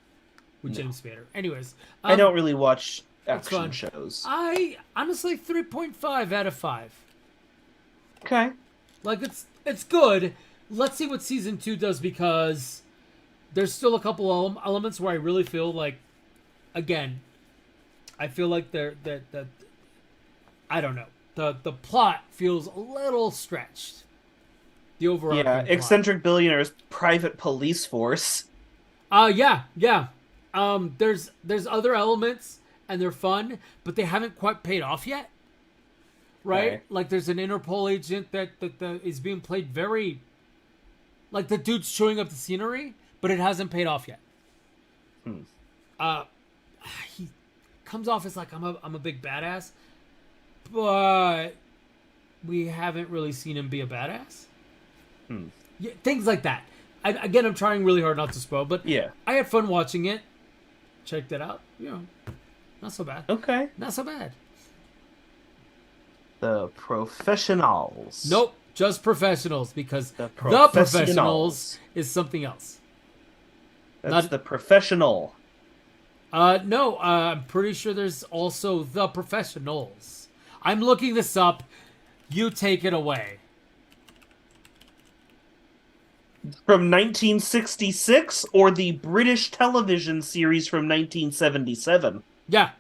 with James Spader. Anyways, I don't really watch it's fun. action shows. I honestly 3.5 out of 5. Okay. Like, it's good. Let's see what season 2 does, because there's still a couple elements where I really feel like, again, I feel like that I don't know. The plot feels a little stretched. The overall eccentric billionaire's private police force. Yeah. There's other elements, and they're fun, but they haven't quite paid off yet. Right? Okay. Like, there's an Interpol agent that is being played very, like, the dude's chewing up the scenery, but it hasn't paid off yet. He comes off as like, I'm a big badass, but we haven't really seen him be a badass. Yeah, things like that. I'm trying really hard not to spoil, but Yeah. I had fun watching it. Checked it out. Not so bad. Okay. Not so bad. The Professionals. Nope, just Professionals, because The The Professionals Professionals is something else. That's The Professional. No, I'm pretty sure there's also The Professionals. I'm looking this up. You take it away. From 1966, or the British television series from 1977? Yeah,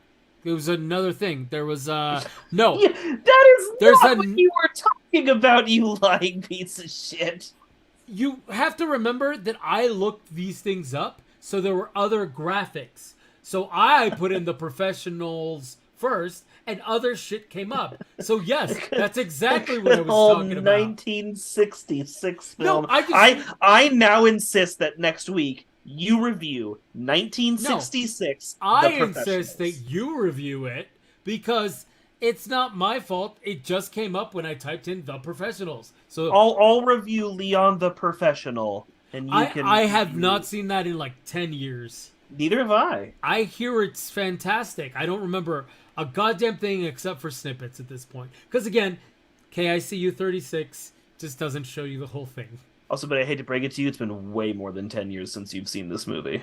it was another thing. There was no. Yeah, that is There's not a- what you were talking about, you lying piece of shit. You have to remember that I looked these things up, so there were other graphics. So I put in The Professionals first, and other shit came up. So yes, that's exactly what I was talking about. 1966 No, film. I I now insist that next week you review 1966. I The insist that Professionals. you review it, because it's not my fault. It just came up when I typed in The Professionals. So I'll review Leon the Professional, and you can. I have not seen that in like 10 years. Neither have I. I hear it's fantastic. I don't remember a goddamn thing except for snippets at this point. Because again, KICU 36 just doesn't show you the whole thing. Also, but I hate to break it to you, it's been way more than 10 years since you've seen this movie.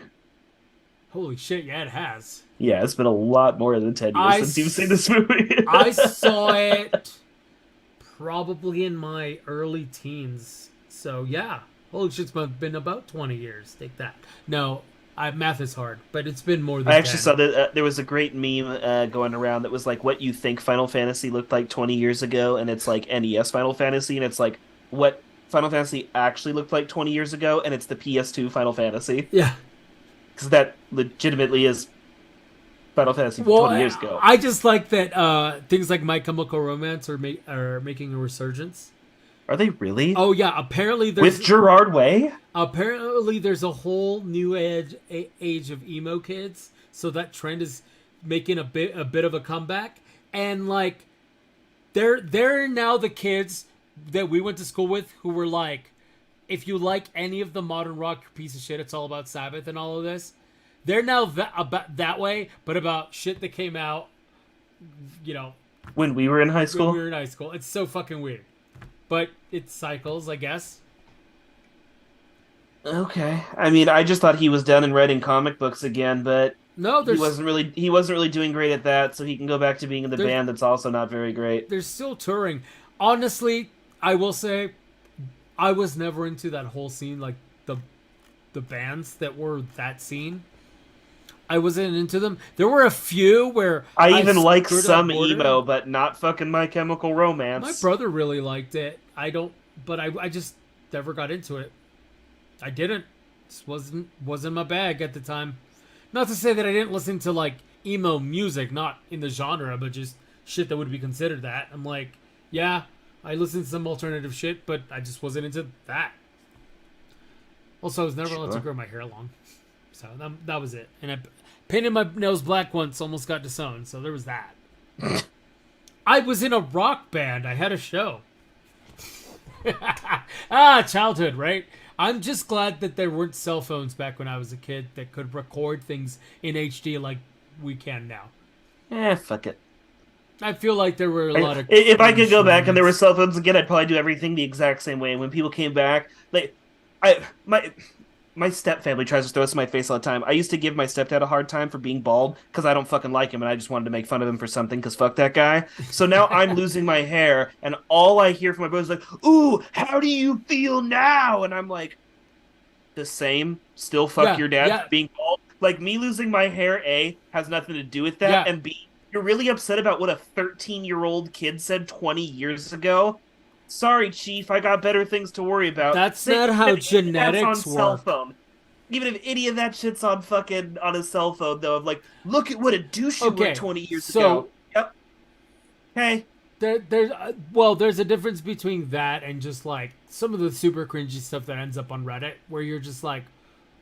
Holy shit, yeah, it has. Yeah, it's been a lot more than 10 years since you've seen this movie. I saw it probably in my early teens. So yeah, holy shit's been about 20 years. Take that. No, math is hard, but it's been more than I actually 10. saw that there was a great meme going around that was like what you think Final Fantasy looked like 20 years ago, and it's like NES Final Fantasy, and it's like what Final Fantasy actually looked like 20 years ago, and it's the PS2 Final Fantasy. Yeah. Because that legitimately is Final Fantasy from 20 years ago. I just like that things like My Chemical Romance are making a resurgence. Are they really? Oh yeah, apparently there's With Gerard Way? Apparently there's a whole new age of emo kids, so that trend is making a bit of a comeback. And like they're now the kids that we went to school with who were like, if you like any of the modern rock, piece of shit, it's all about Sabbath and all of this. They're now about that way, but about shit that came out, When we were in high when school, we were in high school. It's so fucking weird. But it cycles, I guess. okay. I mean, I just thought he was done in writing comic books again, but No, he wasn't really doing great at that, so he can go back to being in the There's- band that's also not very great. They're still touring. Honestly, I will say, I was never into that whole scene, like the bands that were that scene. I wasn't into them. There were a few where I even like skirted some that border. emo, but not fucking My Chemical Romance. My brother really liked it. But I just never got into it. I didn't. Just wasn't my bag at the time. Not to say that I didn't listen to like emo music, not in the genre, but just shit that would be considered that. I'm like, yeah, I listened to some alternative shit, but I just wasn't into that. Also, I was never allowed to Sure. grow my hair long, so that was it. And I painted my nails black once, almost got disowned, so there was that. I was in a rock band. I had a show. Childhood, right? I'm just glad that there weren't cell phones back when I was a kid that could record things in HD like we can now. Fuck it. I feel like there were a lot of. If I could go back and there were moments. cell phones again, I'd probably do everything the exact same way. When people came back, like, my step family tries to throw this in my face all the time. I used to give my stepdad a hard time for being bald because I don't fucking like him and I just wanted to make fun of him for something because fuck that guy. So now I'm losing my hair and all I hear from my brother's like, "Ooh, how do you feel now?" And I'm like, the same. Still fuck Yeah, your dad yeah. for being bald. Like, me losing my hair, A, has nothing to do with that, Yeah. and B, you're really upset about what a 13-year-old kid said 20 years ago? Sorry, Chief, I got better things to worry about. That's not how If any of that's genetics on cell work. phone. Even if any of that shit's on fucking on a cell phone, though, of like, look at what a douche you Okay, were 20 years so- ago. Yep. Hey. There's a difference between that and just like some of the super cringy stuff that ends up on Reddit, where you're just like,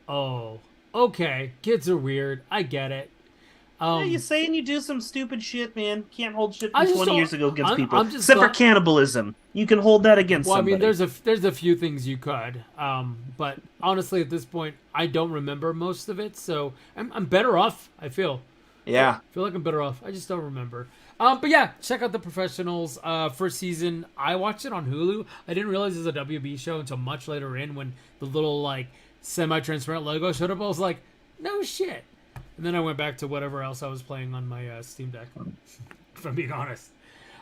oh, okay, kids are weird. I get it. Yeah, you saying you do some stupid shit, man. Can't hold shit I from just 20 don't- years ago against I'm people. just Except for glad- cannibalism. You can hold that against Well, somebody. I mean, there's a few things you could, but honestly, at this point, I don't remember most of it, so I'm better off. I feel like I'm better off. I just don't remember. But yeah, check out The Professionals. First season, I watched it on Hulu. I didn't realize it was a WB show until much later in when the little like semi-transparent logo showed up. I was like, no shit. And then I went back to whatever else I was playing on my Steam Deck. If I'm being honest.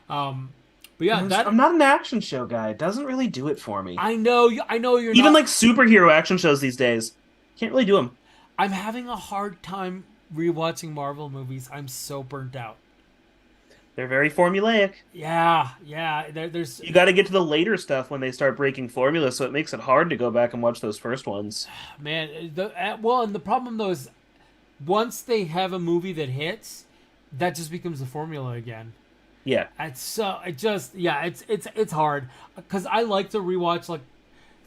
But yeah, I'm not an action show guy. It doesn't really do it for me. I know you're Even not, like superhero action shows these days. Can't really do them. I'm having a hard time rewatching Marvel movies. I'm so burnt out. They're very formulaic. Yeah. There's You got to get to the later stuff when they start breaking formula, so it makes it hard to go back and watch those first ones. man. And the problem though is once they have a movie that hits, that just becomes the formula again. Yeah. It's it's hard because I like to rewatch like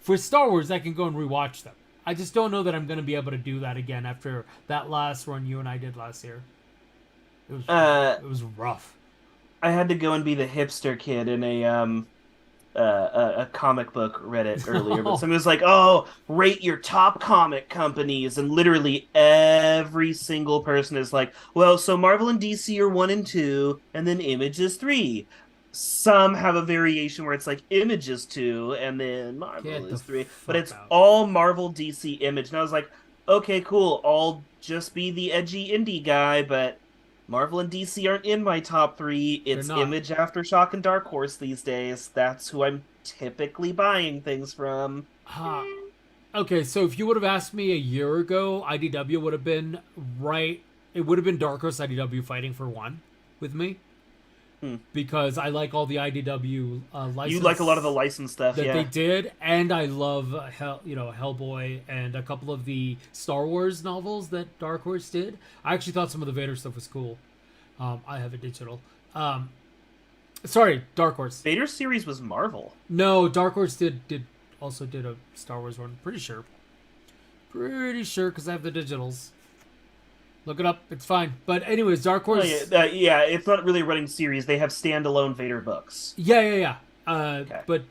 for Star Wars. I can go and rewatch them. I just don't know that I'm going to be able to do that again after that last run you and I did last year. It was rough. I had to go and be the hipster kid in a comic book Reddit earlier, but somebody was like, "Oh, rate your top comic companies," and literally every single person is like, "Well, so Marvel and DC are 1 and 2, and then Image is 3." Some have a variation where it's like Image is 2, and then Marvel Get the is 3, fuck but it's out. all Marvel, DC, Image, and I was like, "Okay, cool. I'll just be the edgy indie guy, but." Marvel and DC aren't in my top 3. It's not. Image, Aftershock, and Dark Horse these days. That's who I'm typically buying things from. Okay, so if you would have asked me a year ago, IDW would have been right. It would have been Dark Horse IDW fighting for 1 with me. Because I like all the IDW license. You like a lot of the licensed stuff, that yeah. they did, and I love Hellboy and a couple of the Star Wars novels that Dark Horse did. I actually thought some of the Vader stuff was cool. I have it digital. Sorry, Dark Horse. Vader series was Marvel. No, Dark Horse did also did a Star Wars one. Pretty sure because I have the digitals. Look it up. It's fine. But anyways, Dark Oh, Horse. yeah, it's not really a running series. They have standalone Vader books. Yeah. Okay. But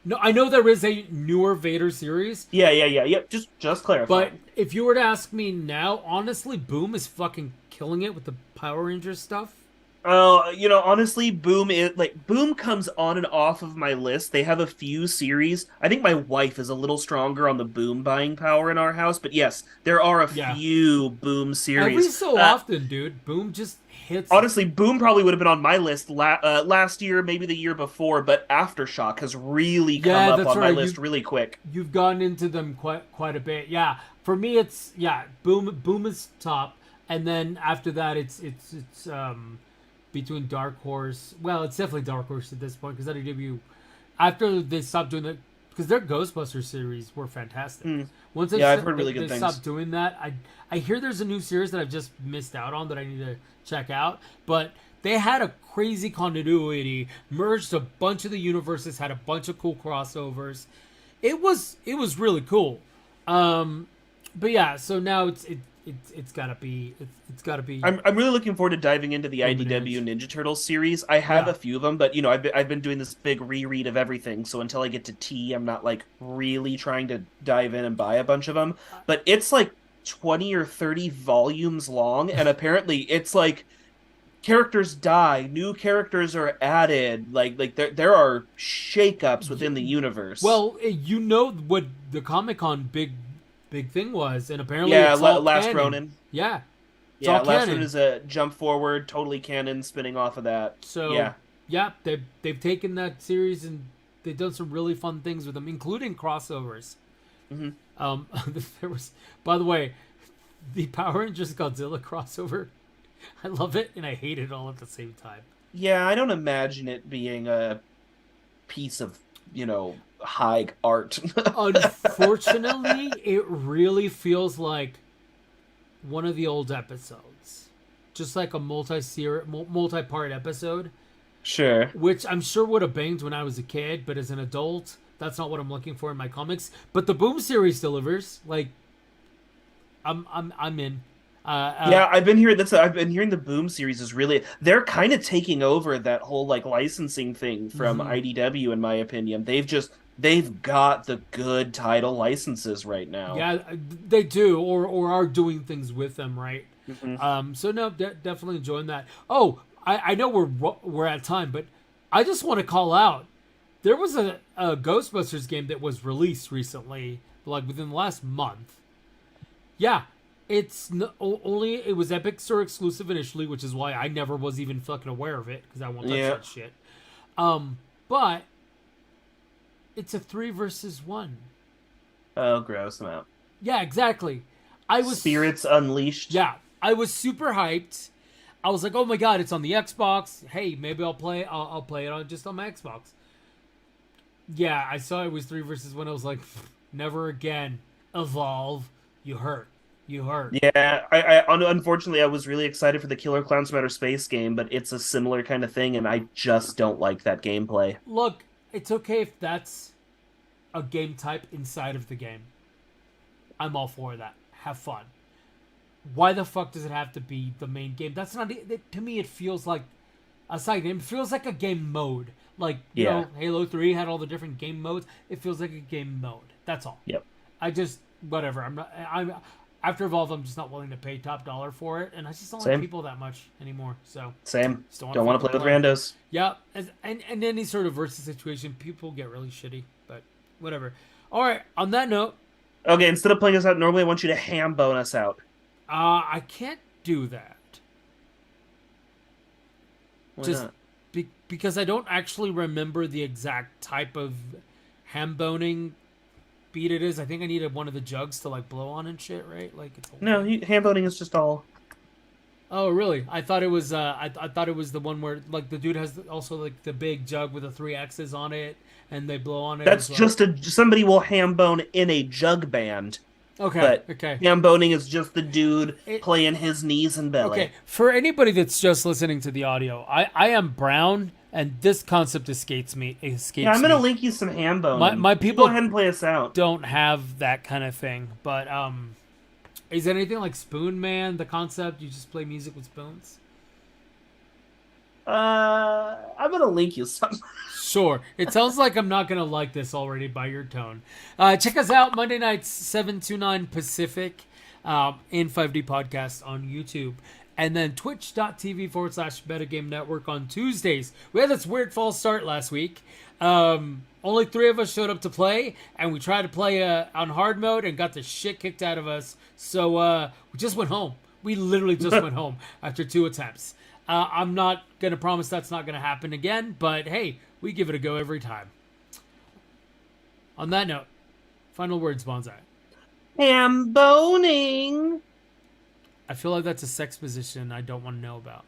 No, I know there is a newer Vader series, Yeah. Yep. Just clarify. but if you were to ask me now, honestly, Boom is fucking killing it with the Power Rangers stuff. Honestly, Boom comes on and off of my list. They have a few series. I think my wife is a little stronger on the Boom buying power in our house, but yes, there are a Yeah. few Boom series. Every so often, dude, Boom just hits. Honestly, Boom probably would have been on my list last year, maybe the year before, but Aftershock has really come Yeah, up that's on my right. list really quick. You've gotten into them quite a bit. Yeah, for me, it's Boom is top, and then after that, it's between Dark Horse. Well, it's definitely Dark Horse at this point because IDW, after they stopped doing that, because their Ghostbusters series were fantastic. Once Yeah, I've heard really good they things. stopped doing that, I hear there's a new series that I've just missed out on that I need to check out. But they had a crazy continuity, merged a bunch of the universes, had a bunch of cool crossovers. It was really cool. But yeah, so now it's gotta be. I'm really looking forward to diving into the Golden IDW Age. Ninja Turtles series. I have Yeah. a few of them, but I've been doing this big reread of everything. So until I get to T, I'm not like really trying to dive in and buy a bunch of them. But it's like 20 or 30 volumes long, and apparently it's like characters die, new characters are added. Like there are shakeups within the universe. Well, you know what the Comic-Con big thing was, and apparently yeah, it's all Last canon. Ronin. Yeah, it's Yeah, all Last canon. Ronin is a jump forward, totally canon, spinning off of that. So yeah. they've taken that series and they've done some really fun things with them, including crossovers. There was, by the way, the Power Rangers Godzilla crossover. I love it and I hate it all at the same time. Yeah, I don't imagine it being a piece of, high art. Unfortunately, it really feels like one of the old episodes, just like a multi-part episode, Sure. which I'm sure would have banged when I was a kid, but as an adult, that's not what I'm looking for in my comics. But the Boom series delivers. Like, I'm in. Yeah, I've been hearing the Boom series is really they're kind of taking over that whole like licensing thing from IDW in my opinion. They've got the good title licenses right now. Yeah, they do, or are doing things with them, right? Mm-hmm. So no, definitely enjoying that. Oh, I know we're at time, but I just want to call out. There was a Ghostbusters game that was released recently, like within the last month. Yeah, it's it was Epic Store exclusive initially, which is why I never was even fucking aware of it because I won't touch that shit. But it's a 3 versus 1. Oh, gross. I'm out. Yeah, exactly. I was Spirits Unleashed. Yeah, I was super hyped. I was like, "Oh my god, it's on the Xbox. Hey, maybe I'll play. I'll play it on my Xbox." Yeah, I saw it was 3 versus 1. I was like, "Never again. Evolve. You hurt. You hurt." Yeah, I unfortunately I was really excited for the Killer Clowns from Outer Space game, but it's a similar kind of thing, and I just don't like that gameplay. Look, it's okay if that's a game type inside of the game. I'm all for that. Have fun. Why the fuck does it have to be the main game? That's not to me. It feels like a side game. It feels like a game mode. Like you know, Halo 3 had all the different game modes. It feels like a game mode. That's all. Yep. I just whatever. I'm after Evolve. I'm just not willing to pay top dollar for it, and I just don't Same. like people that much anymore. So Same. just Don't want to play with fucking randos. yeah, and any sort of versus situation, people get really shitty. But whatever. All right. On that note, Okay, instead of playing us out normally, I want you to ham bone us out. I can't do that. Why Just not? because I don't actually remember the exact type of ham boning beat it is. I think I needed one of the jugs to like blow on and shit, right? Like it's No, ham boning is just all. Oh really? I thought it was I thought it was the one where like the dude has also like the big jug with the 3 X's on it and they blow on it. That's as well. just somebody will ham bone in a jug band. Okay. But Okay. ham boning is just the dude playing his knees and belly. Okay, for anybody that's just listening to the audio, I am brown, and this concept escapes me. Yeah, I'm gonna link you some ham boning. My people go ahead and play us out. don't have that kind of thing, but is it anything like Spoon Man? The concept you just play music with spoons? I'm gonna link you some. Sure. It sounds like I'm not going to like this already by your tone. Check us out Monday nights, 7 to 9 Pacific, in 5D Podcast on YouTube. And then twitch.tv/Metagame Network on Tuesdays. We had this weird false start last week. Only 3 of us showed up to play, and we tried to play on hard mode and got the shit kicked out of us. So we just went home. We literally just went home after 2 attempts. I'm not going to promise that's not going to happen again, but hey, we give it a go every time. On that note, final words, Bonsai. Am boning. I feel like that's a sex position I don't want to know about.